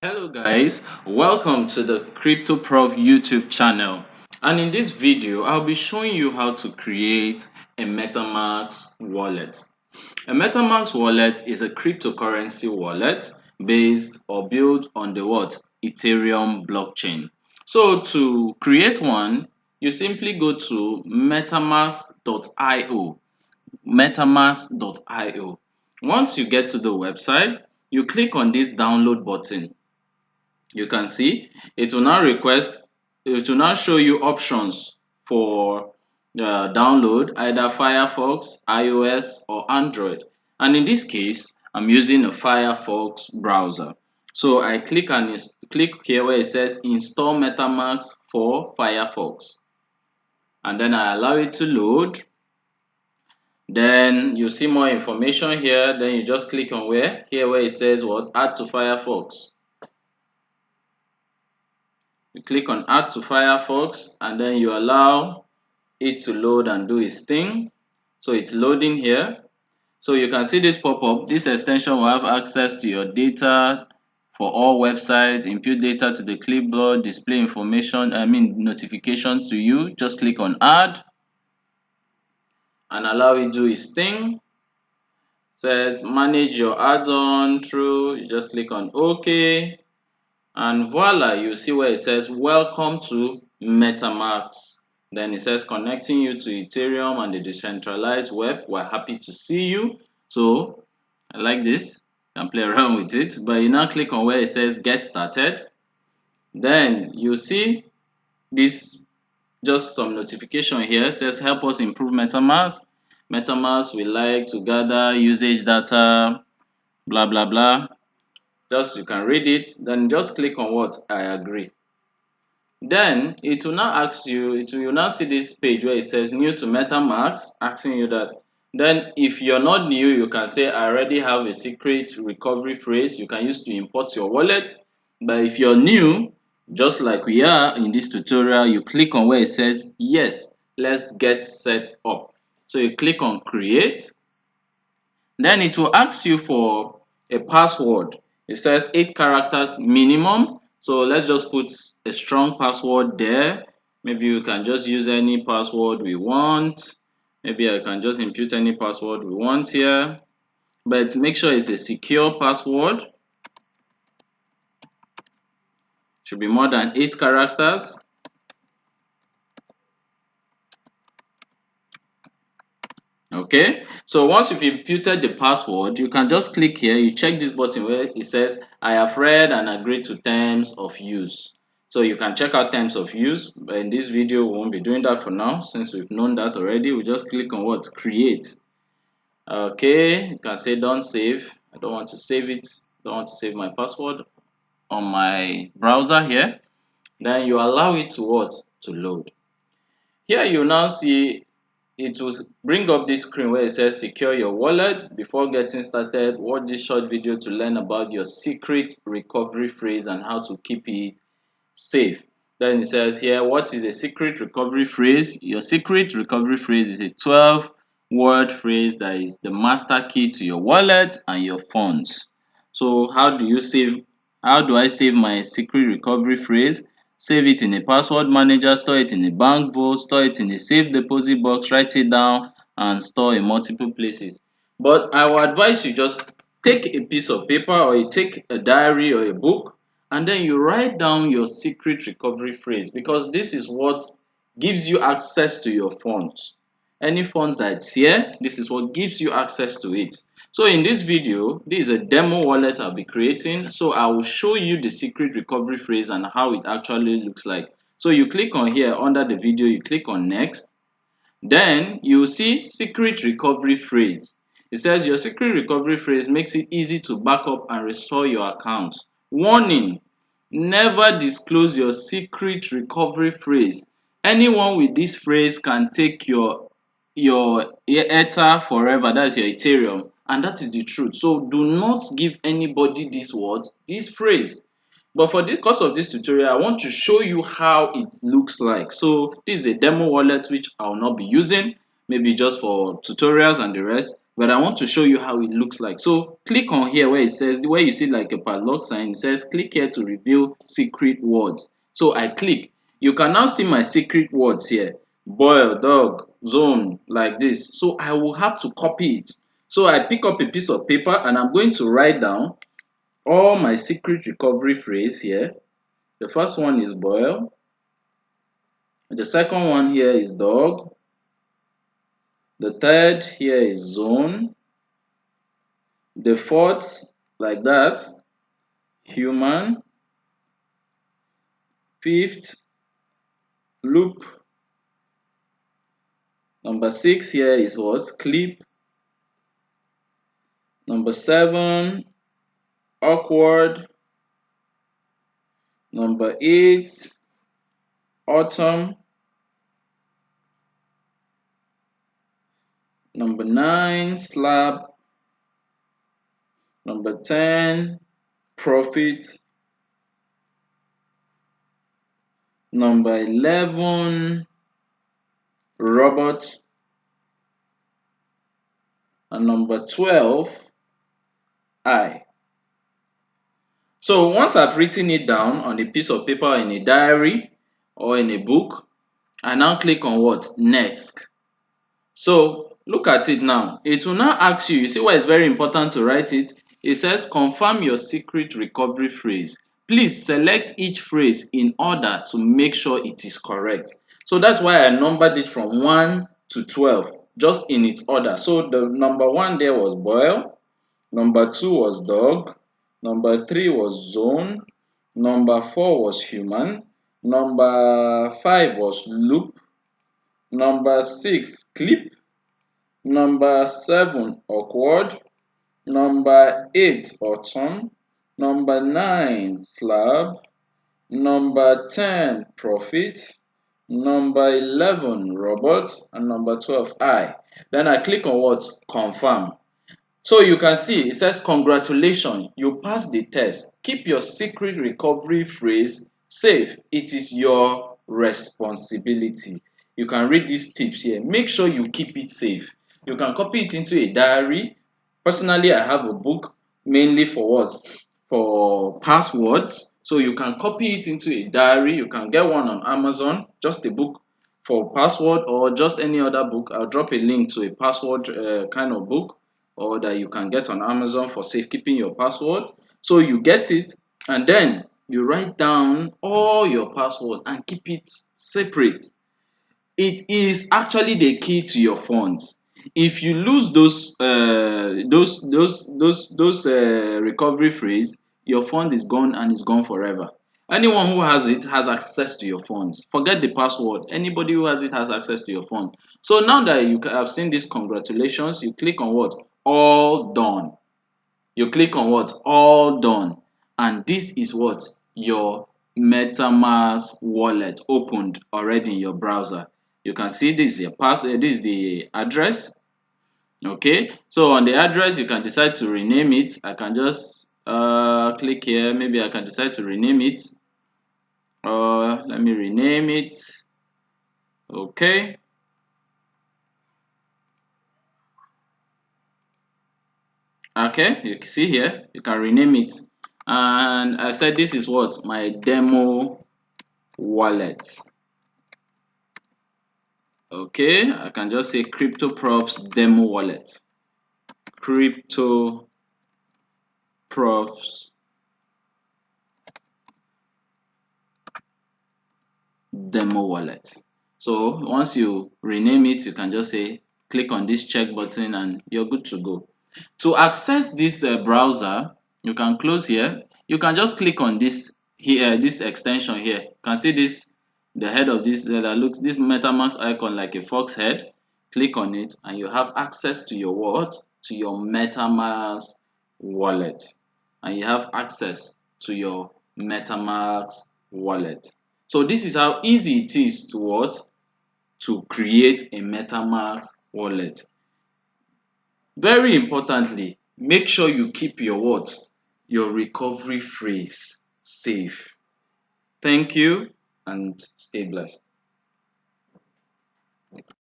Hello guys, welcome to the Crypto Prof YouTube channel, and in this video I'll be showing you how to create a MetaMask wallet. A MetaMask wallet is a cryptocurrency wallet based or built on the Ethereum blockchain. So to create one, you simply go to metamask.io. metamask.io. Once you get to the website, you click on this download button. You can see it will now show you options for download, either Firefox, iOS or Android, and in this case I'm using a Firefox browser. So I click here where it says install MetaMask for Firefox, and then I allow it to load. Then you see more information here. Then you just click on where it says add to Firefox. You click on add to Firefox and then you allow it to load and do its thing. So it's loading here. So you can see this pop up. This extension will have access to your data for all websites, impute data to the clipboard, display information, notifications to you. Just click on add and allow it do its thing. Says manage your add-on through. You just click on OK. And voila, you see where it says welcome to MetaMask. Then it says connecting you to Ethereum and the decentralized web. We're happy to see you. So I like this. You can play around with it. But you now click on where it says get started. Then you see this, just some notification here. It says help us improve MetaMask. MetaMask we like to gather usage data, blah blah blah. Just you can read it, then just click on what I agree. Then it will now ask you, you now see this page where it says new to MetaMask, asking you that. Then if you're not new, you can say I already have a secret recovery phrase you can use to import your wallet. But if you're new, just like we are in this tutorial, you click on where it says yes, let's get set up. So you click on create. Then it will ask you for a password. It says 8 characters minimum. So let's just put a strong password there. Maybe you can just use any password we want. Maybe I can just input any password we want here. But make sure it's a secure password. Should be more than 8 characters. Okay, so once you've imputed the password, you can just click here. You check this button where it says I have read and agreed to terms of use. So you can check out terms of use, but in this video we won't be doing that for now since we've known that already. We just click on what create. Okay, you can say don't save. I don't want to save it. Don't want to save my password on my browser here. Then you allow it to load. Here you now see it will bring up this screen where it says secure your wallet. Before getting started, watch this short video to learn about your secret recovery phrase and how to keep it safe. Then it says here, what is a secret recovery phrase? Your secret recovery phrase is a 12-word phrase that is the master key to your wallet and your funds. So how do I save my secret recovery phrase? Save it in a password manager, store it in a bank vault, store it in a safe deposit box, write it down and store in multiple places. But I will advise you just take a piece of paper or you take a diary or a book and then you write down your secret recovery phrase, because this is what gives you access to your funds. Any funds that's here, this is what gives you access to it. So in this video, this is a demo wallet I'll be creating. So I will show you the secret recovery phrase and how it actually looks like. So you click on here under the video, you click on next. Then you see secret recovery phrase. It says your secret recovery phrase makes it easy to back up and restore your account. Warning, never disclose your secret recovery phrase. Anyone with this phrase can take your Ether forever, that's your Ethereum, and that is the truth. So do not give anybody this phrase. But for the course of this tutorial, I want to show you how it looks like. So this is a demo wallet which I will not be using, maybe just for tutorials and the rest. but I want to show you how it looks like. So click on here where it says, where you see like a padlock sign, it says click here to reveal secret words. So I click. You can now see my secret words here. Boil, dog, zone, like this. So I will have to copy it. So I pick up a piece of paper and I'm going to write down all my secret recovery phrase here. The first one is boil. The second one here is dog. The third here is zone. The fourth, like that, human. Fifth, loop. Number 6 here is what? Clip. Number 7, awkward. Number 8, autumn. Number 9, slab. Number 10, profit. Number 11, robot. And number 12, I. So once I've written it down on a piece of paper, in a diary or in a book, I now click on what? Next. So look at it now. It will now ask you, you see why it's very important to write it? It says confirm your secret recovery phrase. Please select each phrase in order to make sure it is correct. So that's why I numbered it from 1 to 12, just in its order. So the number 1 there was boil, number 2 was dog, number 3 was zone, number 4 was human, number 5 was loop, number 6 clip, number 7 awkward, number 8 autumn, number 9 slab, number 10 profit, number 11 robot, and number 12 I. Then I click on what? Confirm. So you can see it says congratulations, you passed the test. Keep your secret recovery phrase safe. It is your responsibility. You can read these tips here. Make sure you keep it safe. You can copy it into a diary. Personally, I have a book mainly for what? For passwords. So you can copy it into a diary. You can get one on Amazon, just a book for password, or just any other book. I'll drop a link to a password kind of book, or that you can get on Amazon for safekeeping your password. So you get it and then you write down all your password and keep it separate. It is actually the key to your funds. If you lose those recovery phrase, your fund is gone and is gone forever. Anyone who has it has access to your funds. Forget the password. Anybody who has it has access to your fund. So now that you have seen this, congratulations, you click on what? All done. You click on what? All done. And this is what? Your MetaMask wallet opened already in your browser. You can see this is your password, this is the address. Okay, so on the address you can decide to rename it. I can just click here. Maybe I can decide to rename it. Let me rename it. Okay. Okay, you can see here, you can rename it. And I said this is what? My demo wallet. Okay, I can just say crypto profs demo wallet. Crypto profs demo wallet. So once you rename it, you can just say click on this check button and you're good to go. To access this browser, you can close here. You can just click on this here, this extension here. You can see this, the head of this that looks this MetaMask icon like a fox head. Click on it and you have access to your what? To your MetaMask wallet. And you have access to your MetaMask wallet. So this is how easy it is to what? To create a MetaMask wallet. Very importantly, make sure you keep your what? Your recovery phrase safe. Thank you and stay blessed.